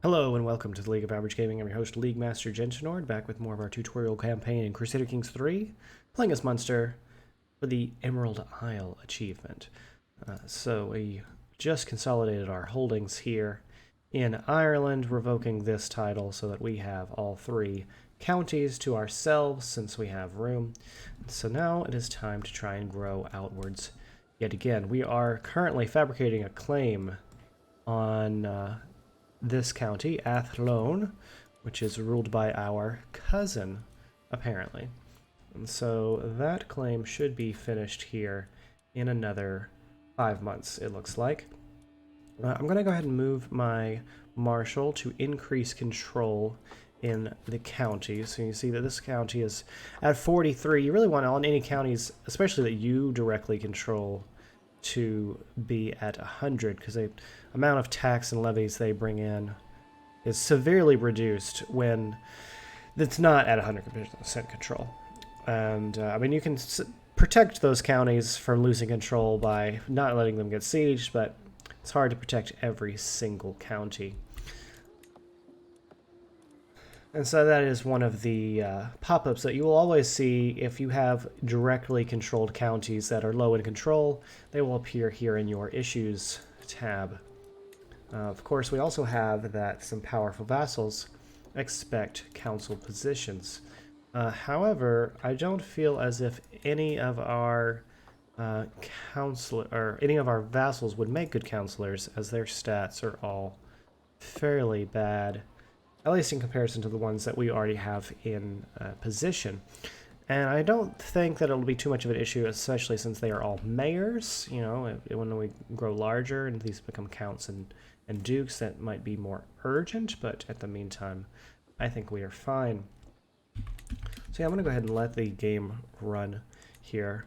Hello and welcome to the League of Average Gaming. I'm your host, League Master Gentinord, back with more of our tutorial campaign in Crusader Kings 3, playing as Munster for the Emerald Isle achievement. So we just consolidated our holdings here in Ireland, revoking this title so that we have all three counties to ourselves since we have room. So now it is time to try and grow outwards yet again. We are currently fabricating a claim on this county, Athlone, which is ruled by our cousin, apparently. And so that claim should be finished here in another 5 months, it looks like. I'm going to go ahead and move my marshal to increase control in the county. So you see that this county is at 43. You really want on any counties, especially that you directly control, to be at 100, because the amount of tax and levies they bring in is severely reduced when it's not at 100% control. And I mean, you can protect those counties from losing control by not letting them get sieged, but it's hard to protect every single county. And so that is one of the pop-ups that you will always see if you have directly controlled counties that are low in control. They will appear here in your Issues tab. Of course, we also have that some powerful vassals expect council positions. However, I don't feel as if any of our any of our vassals would make good counselors, as their stats are all fairly bad, at least in comparison to the ones that we already have in position. And I don't think that it'll be too much of an issue, especially since they are all mayors. You know, when we grow larger and these become counts and dukes, that might be more urgent, but at the meantime, I think we are fine. So yeah, I'm going to go ahead and let the game run here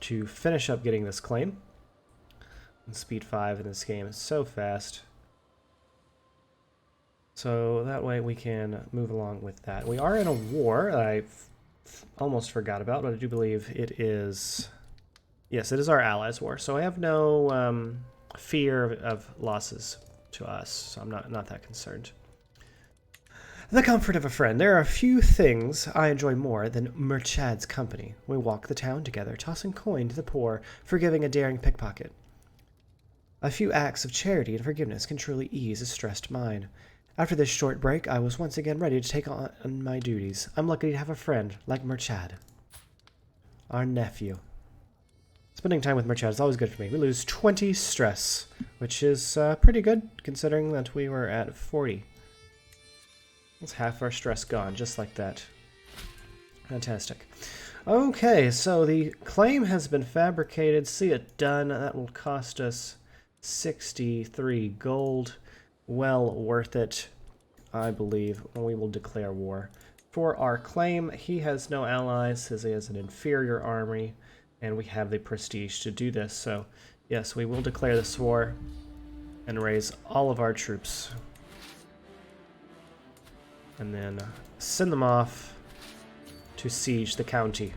to finish up getting this claim. And speed 5 in this game is so fast. So that way we can move along with that. We are in a war that I almost forgot about, but I do believe it is... Yes, it is our allies' war, so I have no fear of losses to us, so I'm not that concerned. The comfort of a friend. There are a few things I enjoy more than Murchad's company. We walk the town together, tossing coin to the poor, forgiving a daring pickpocket. A few acts of charity and forgiveness can truly ease a stressed mind. After this short break, I was once again ready to take on my duties. I'm lucky to have a friend like Murchad. Our nephew. Spending time with Murchad is always good for me. We lose 20 stress, which is pretty good, considering that we were at 40. That's half our stress gone, just like that. Fantastic. Okay, so the claim has been fabricated. See it done. That will cost us 63 gold. Well worth it, I believe. We will declare war. For our claim, he has no allies, as he has an inferior army, and we have the prestige to do this. So, yes, we will declare this war and raise all of our troops. And then send them off to siege the county.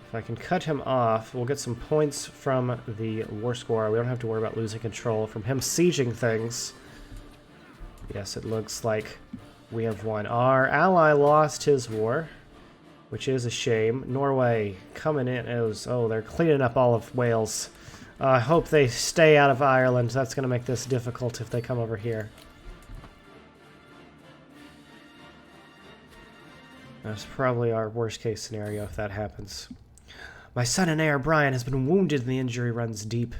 If I can cut him off, we'll get some points from the war score. We don't have to worry about losing control from him sieging things. Yes, it looks like we have won. Our ally lost his war, which is a shame. Norway coming in. Oh, they're cleaning up all of Wales. I hope they stay out of Ireland. That's going to make this difficult if they come over here. That's probably our worst case scenario if that happens. My son and heir, Brian, has been wounded and the injury runs deep.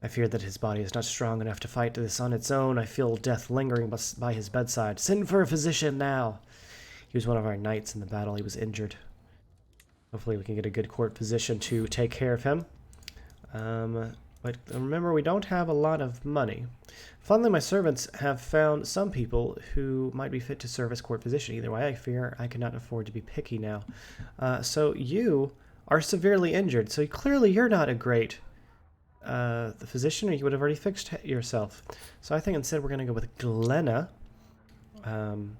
I fear that his body is not strong enough to fight this on its own. I feel death lingering by his bedside. Send for a physician now. He was one of our knights in the battle. He was injured. Hopefully we can get a good court physician to take care of him. But remember, we don't have a lot of money. Finally, my servants have found some people who might be fit to serve as court physician. Either way, I fear I cannot afford to be picky now. So you are severely injured, so clearly you're not a great the physician, or you would have already fixed yourself. So I think instead we're going to go with Glenna. And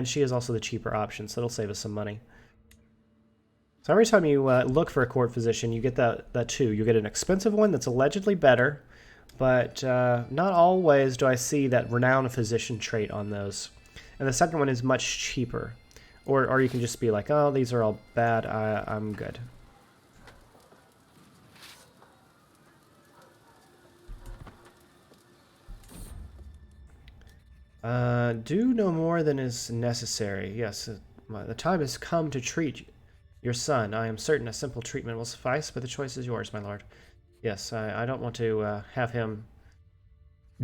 she is also the cheaper option, so it'll save us some money. So every time you look for a court physician, you get that too. You get an expensive one that's allegedly better, but not always do I see that renowned physician trait on those. And the second one is much cheaper. Or you can just be like, oh, these are all bad, I'm good. Do no more than is necessary. Yes, the time has come to treat your son. I am certain a simple treatment will suffice, but the choice is yours, my lord. Yes, I don't want to have him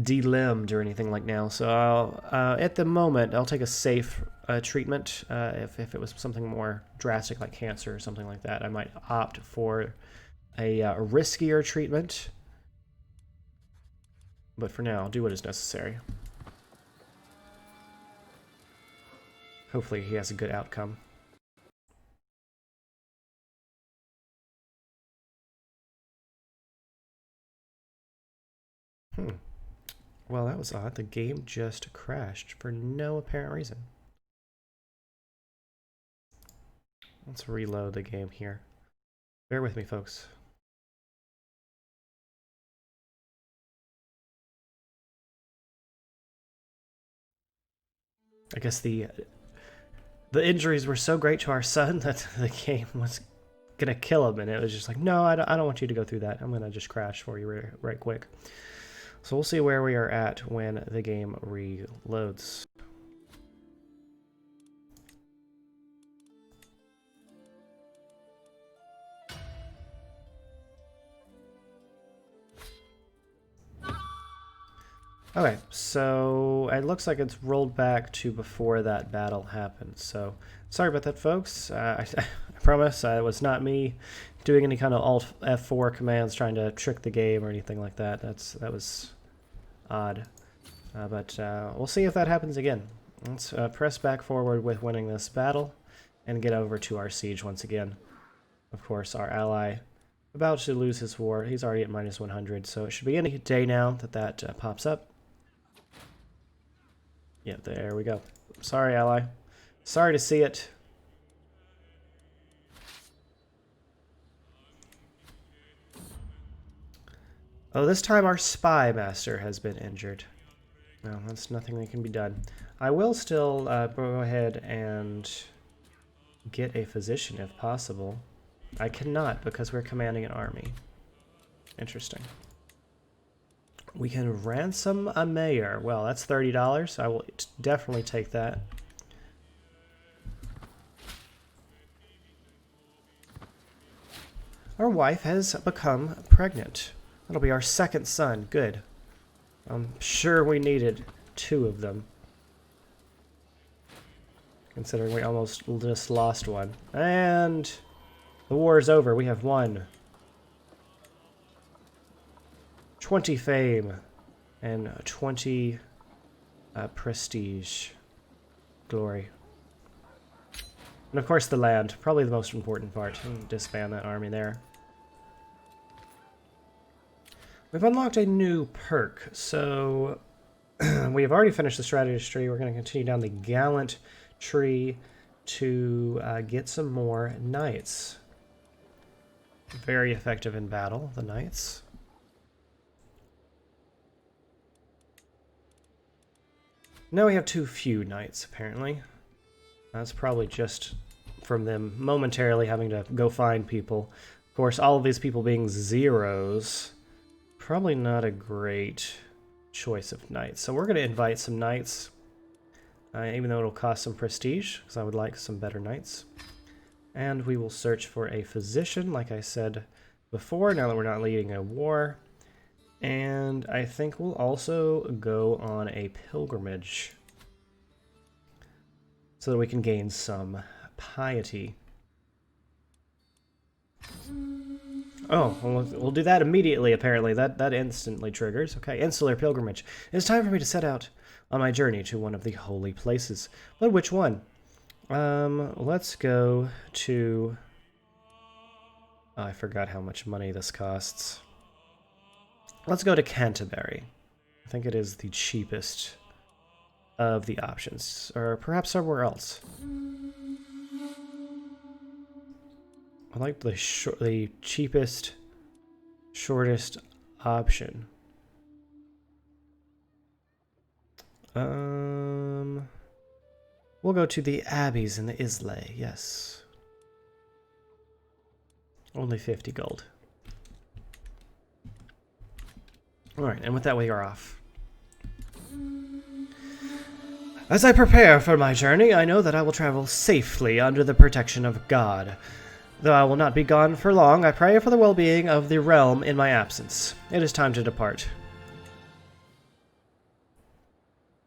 delimbed or anything like now, so at the moment, I'll take a safe treatment. If it was something more drastic like cancer or something like that, I might opt for a riskier treatment. But for now, I'll do what is necessary. Hopefully he has a good outcome. Well, that was odd. The game just crashed for no apparent reason. Let's reload the game here. Bear with me, folks. I guess the injuries were so great to our son that the game was gonna kill him, and it was just like, no, I don't want you to go through that. I'm gonna just crash for you right quick. So we'll see where we are at when the game reloads. Okay, so it looks like it's rolled back to before that battle happened. So sorry about that, folks. I promise it was not me doing any kind of Alt F4 commands trying to trick the game or anything like that. That was odd. But we'll see if that happens again. Let's press back forward with winning this battle and get over to our siege once again. Of course, our ally about to lose his war. He's already at minus 100, so it should be any day now that pops up. Yeah, there we go. Sorry, ally. Sorry to see it. Oh, this time our spy master has been injured. No, that's nothing that can be done. I will still go ahead and get a physician if possible. I cannot because we're commanding an army. Interesting. We can ransom a mayor. Well, that's $30. I will definitely take that. Our wife has become pregnant. That'll be our second son. Good. I'm sure we needed 2 of them. Considering we almost just lost one. And the war is over. We have won. 20 fame and 20 prestige. Glory. And of course the land. Probably the most important part. Disband that army there. We've unlocked a new perk, so we have already finished the strategy tree. We're going to continue down the gallant tree to get some more knights. Very effective in battle, the knights. Now we have too few knights, apparently. That's probably just from them momentarily having to go find people. Of course, all of these people being zeros. Probably not a great choice of knights. So we're going to invite some knights, even though it'll cost some prestige, because I would like some better knights. And we will search for a physician, like I said before, now that we're not leading a war. And I think we'll also go on a pilgrimage, so that we can gain some piety. Oh, we'll do that immediately, apparently. That instantly triggers. Okay, insular pilgrimage. It's time for me to set out on my journey to one of the holy places. But which one? Let's go to... Oh, I forgot how much money this costs. Let's go to Canterbury. I think it is the cheapest of the options. Or perhaps somewhere else. I like the cheapest, shortest option. We'll go to the Abbeys in the Islay, yes. Only 50 gold. Alright, and with that we are off. As I prepare for my journey, I know that I will travel safely under the protection of God. Though I will not be gone for long, I pray for the well-being of the realm in my absence. It is time to depart.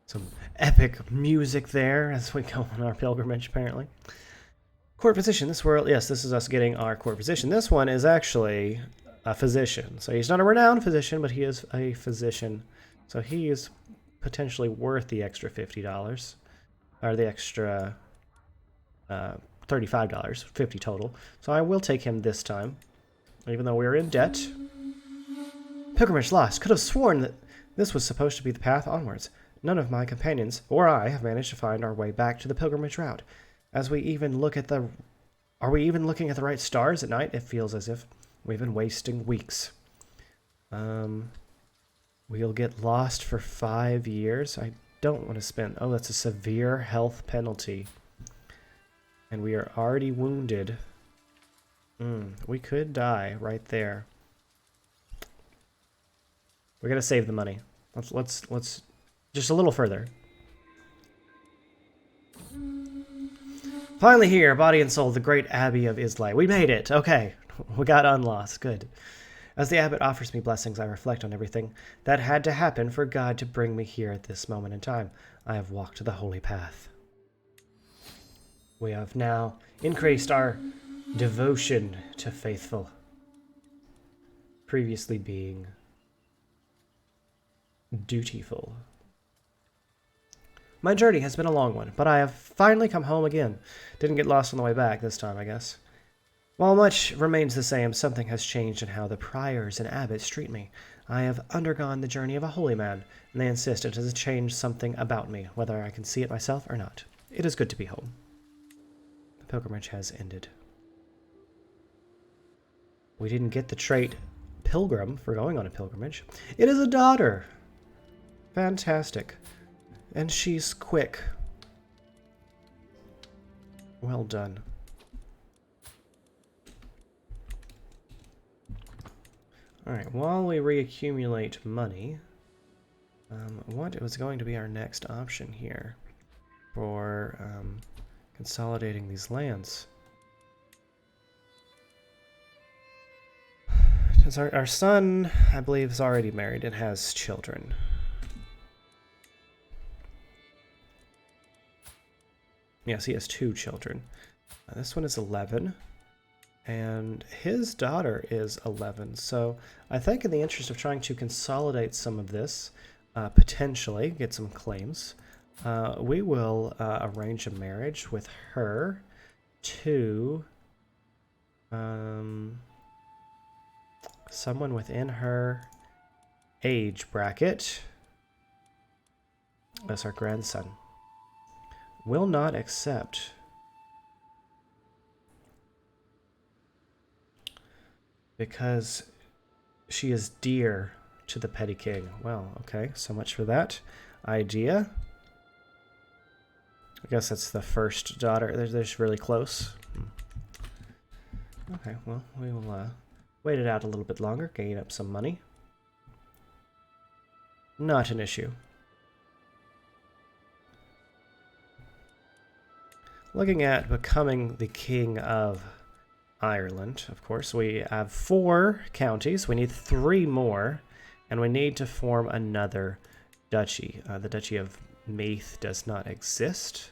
Some epic music there as we go on our pilgrimage, apparently. Court position. This world, yes, this is us getting our court position. This one is actually a physician. So he's not a renowned physician, but he is a physician. So he is potentially worth the extra $50. Or the extra $35. 50 total. So I will take him this time. Even though we're in debt. Pilgrimage lost. Could have sworn that this was supposed to be the path onwards. None of my companions or I have managed to find our way back to the pilgrimage route. As we even look at the... Are we even looking at the right stars at night? It feels as if we've been wasting weeks. We'll get lost for 5 years. I don't want to spend... Oh, that's a severe health penalty. And we are already wounded. We could die right there. We're gonna save the money. Let's just a little further. Finally here, body and soul, the great Abbey of Islay. We made it. Okay, we got unlost. Good. As the abbot offers me blessings, I reflect on everything that had to happen for God to bring me here at this moment in time. I have walked the holy path. We have now increased our devotion to faithful, previously being dutiful. My journey has been a long one, but I have finally come home again. Didn't get lost on the way back this time, I guess. While much remains the same, something has changed in how the priors and abbots treat me. I have undergone the journey of a holy man, and they insist it has changed something about me, whether I can see it myself or not. It is good to be home. The pilgrimage has ended. We didn't get the trait pilgrim for going on a pilgrimage. It is a daughter. Fantastic. And she's quick. Well done. Alright, while we reaccumulate money, what was going to be our next option here for consolidating these lands? Our son, I believe, is already married and has children. Yes, he has 2 children. This one is 11, and his daughter is 11. So I think in the interest of trying to consolidate some of this, potentially get some claims, we will arrange a marriage with her to someone within her age bracket. That's our grandson. Will not accept. Because she is dear to the petty king. Well, okay, so much for that idea. I guess that's the first daughter. They're just really close. Okay, well, we will wait it out a little bit longer, gain up some money. Not an issue. Looking at becoming the king of Ireland, of course, we have 4 counties. We need 3 more, and we need to form another duchy. The Duchy of Meath does not exist.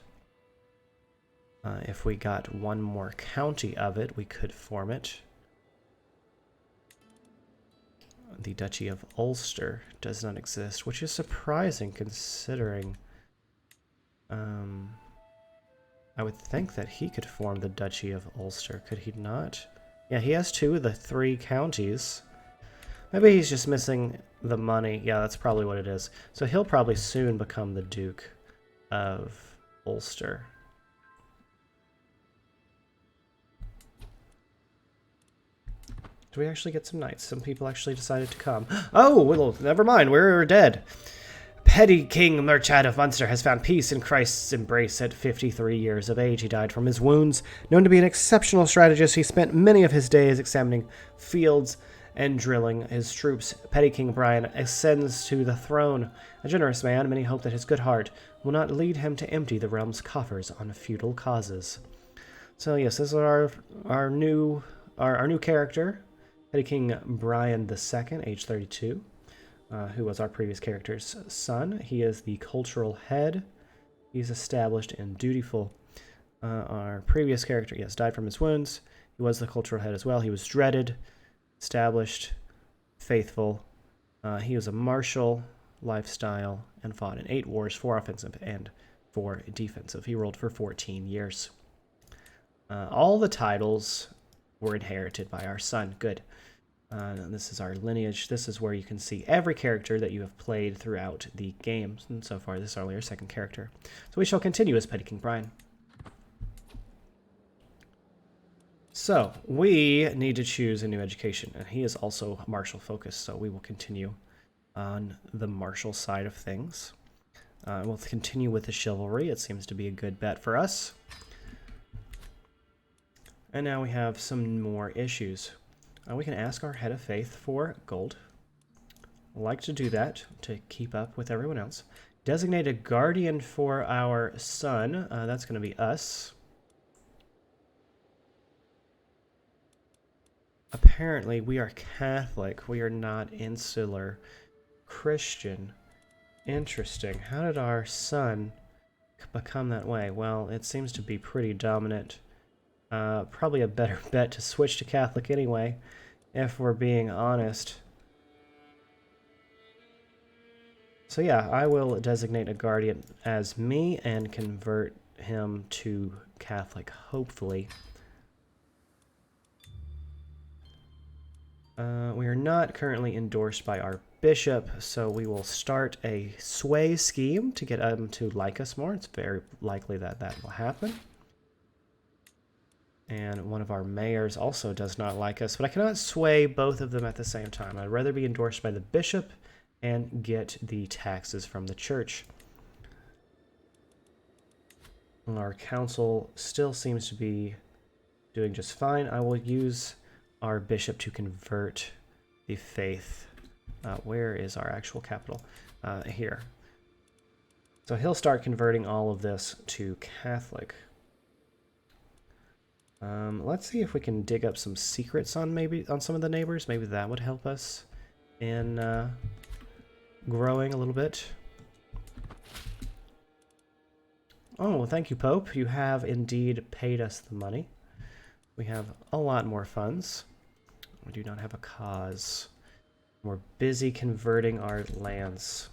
If we got 1 more county of it, we could form it. The Duchy of Ulster does not exist, which is surprising considering... I would think that he could form the Duchy of Ulster. Could he not? Yeah, he has 2 of the 3 counties. Maybe he's just missing the money. Yeah, that's probably what it is. So he'll probably soon become the Duke of Ulster. Do we actually get some knights? Some people actually decided to come. Oh, well, never mind. We're dead. Petty King Murchad of Munster has found peace in Christ's embrace at 53 years of age. He died from his wounds. Known to be an exceptional strategist, he spent many of his days examining fields and drilling his troops. Petty King Brian ascends to the throne. A generous man, many hope that his good heart will not lead him to empty the realm's coffers on feudal causes. So yes, this is our new character, Petty King Brian II, age 32. Who was our previous character's son. He is the cultural head. He's established and dutiful. Our previous character, yes, died from his wounds. He was the cultural head as well. He was dreaded, established, faithful. He was a martial lifestyle and fought in 8 wars, 4 offensive and 4 defensive. He ruled for 14 years. All the titles were inherited by our son. Good. This is our lineage. This is where you can see every character that you have played throughout the games. And so far, this is only our second character. So we shall continue as Petty King Brian. So we need to choose a new education. And he is also martial focused, so we will continue on the martial side of things. We'll continue with the chivalry. It seems to be a good bet for us. And now we have some more issues. We can ask our head of faith for gold. I like to do that to keep up with everyone else. Designate a guardian for our son. That's going to be us. Apparently, we are Catholic. We are not insular Christian. Interesting. How did our son become that way? Well, it seems to be pretty dominant. Probably a better bet to switch to Catholic anyway, if we're being honest. So yeah, I will designate a guardian as me and convert him to Catholic, hopefully. We are not currently endorsed by our bishop, so we will start a sway scheme to get him to like us more. It's very likely that that will happen. And one of our mayors also does not like us, but I cannot sway both of them at the same time. I'd rather be endorsed by the bishop and get the taxes from the church. Our council still seems to be doing just fine. I will use our bishop to convert the faith. Where is our actual capital? Here. So he'll start converting all of this to Catholic. Let's see if we can dig up some secrets on some of the neighbors. Maybe that would help us in growing a little bit. Oh, thank you, Pope. You have indeed paid us the money. We have a lot more funds. We do not have a cause. We're busy converting our lands.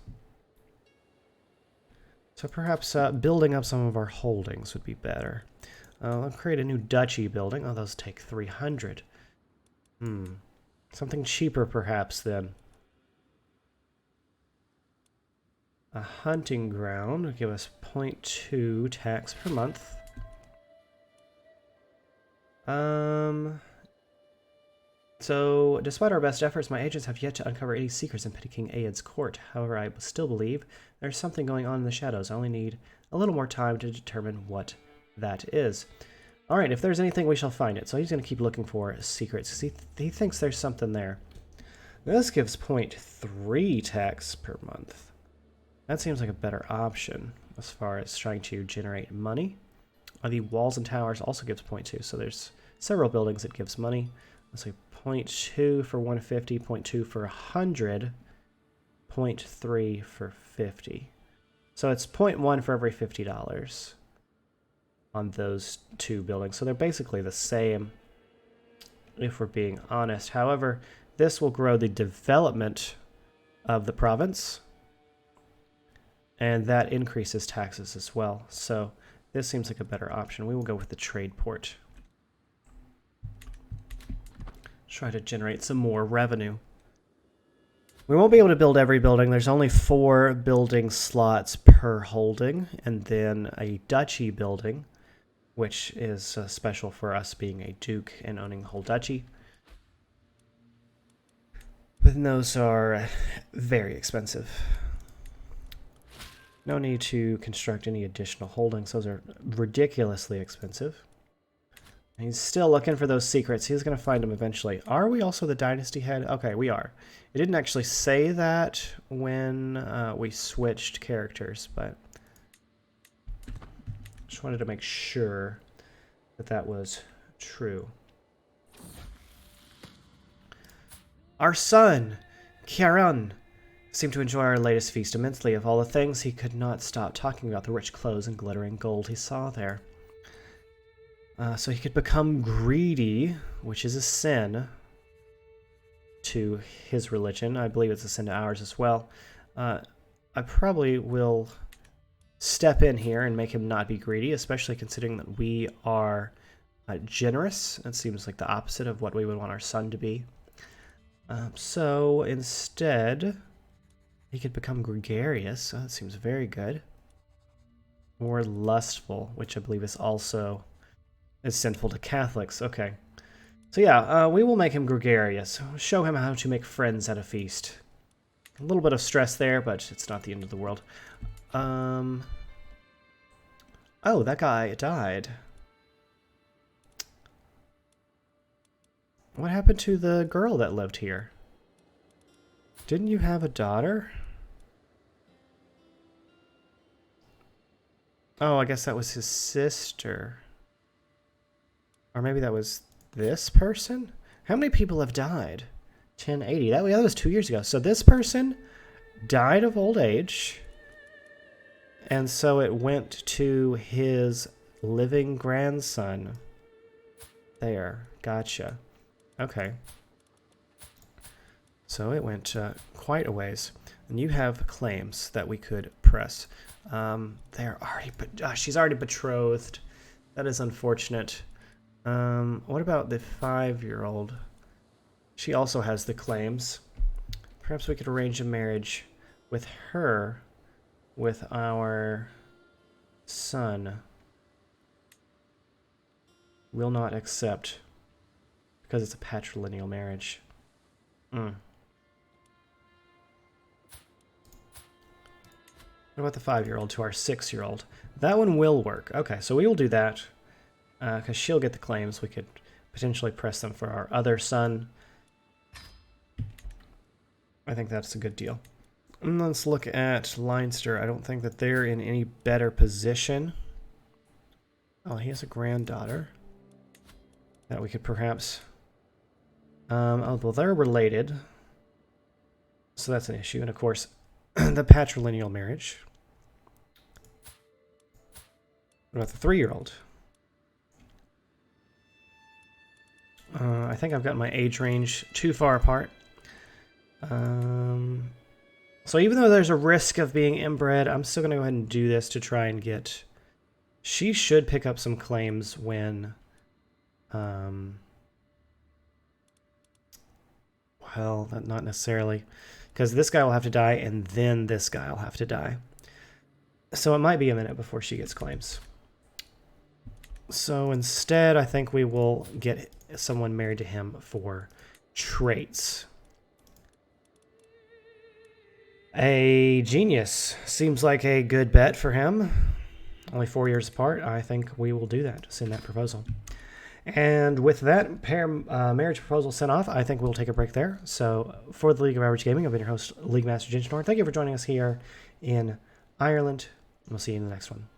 So perhaps building up some of our holdings would be better. I'll create a new duchy building. Oh, those take 300. Something cheaper, perhaps, then. A hunting ground will give us 0.2 tax per month. So, despite our best efforts, my agents have yet to uncover any secrets in Petty King Aed's court. However, I still believe there's something going on in the shadows. I only need a little more time to determine what that is. Alright, if there's anything, we shall find it. So he's going to keep looking for secrets. He thinks there's something there. This gives 0.3 tax per month. That seems like a better option as far as trying to generate money. The walls and towers also gives 0.2, so there's several buildings that gives money. Let's say 0.2 for 150, 0.2 for 100, 0.3 for 50. So it's 0.1 for every $50 on those two buildings. So they're basically the same, if we're being honest. However, this will grow the development of the province, and that increases taxes as well. So this seems like a better option. We will go with the trade port. Try to generate some more revenue. We won't be able to build every building. There's only 4 building slots per holding, and then a duchy building, which is special for us being a duke and owning the whole duchy. And those are very expensive. No need to construct any additional holdings. Those are ridiculously expensive. He's still looking for those secrets. He's going to find them eventually. Are we also the dynasty head? Okay, we are. It didn't actually say that when we switched characters, but just wanted to make sure that that was true. Our son, Kieran, seemed to enjoy our latest feast immensely. Of all the things, he could not stop talking about the rich clothes and glittering gold he saw there. So he could become greedy, which is a sin to his religion. I believe it's a sin to ours as well. I probably will step in here and make him not be greedy, especially considering that we are generous. It seems like the opposite of what we would want our son to be. So instead, he could become gregarious. Oh, that seems very good. Or lustful, which I believe is also sinful to Catholics. Okay. So yeah, we will make him gregarious. Show him how to make friends at a feast. A little bit of stress there, but it's not the end of the world. Oh, that guy died. What happened to the girl that lived here? Didn't you have a daughter? Oh, I guess that was his sister. Or maybe that was this person? How many people have died? 1080. That was 2 years ago. So this person died of old age. And so it went to his living grandson. There. Gotcha. Okay. So it went quite a ways. And you have claims that we could press. They're already... she's already betrothed. That is unfortunate. What about the 5-year-old? She also has the claims. Perhaps we could arrange a marriage with her, with our son. Will not accept, because it's a patrilineal marriage. What about the 5-year-old to our 6-year-old? That one will work. Okay, so we will do that. Because she'll get the claims. We could potentially press them for our other son. I think that's a good deal. And let's look at Leinster. I don't think that they're in any better position. Oh, he has a granddaughter that we could perhaps... oh, well, they're related. So that's an issue. And of course, the patrilineal marriage. What about the 3-year-old? I think I've got my age range too far apart. So even though there's a risk of being inbred, I'm still going to go ahead and do this to try and get... She should pick up some claims when... well, not necessarily. Because this guy will have to die, and then this guy will have to die. So it might be a minute before she gets claims. So instead, I think we will get someone married to him for traits. A genius seems like a good bet for him. Only 4 years apart. I think we will do that. Send that proposal. And with that marriage proposal sent off, I think we'll take a break there. So for the League of Average Gaming, I've been your host, League Master Jensenor. Thank you for joining us here in Ireland. We'll see you in the next one.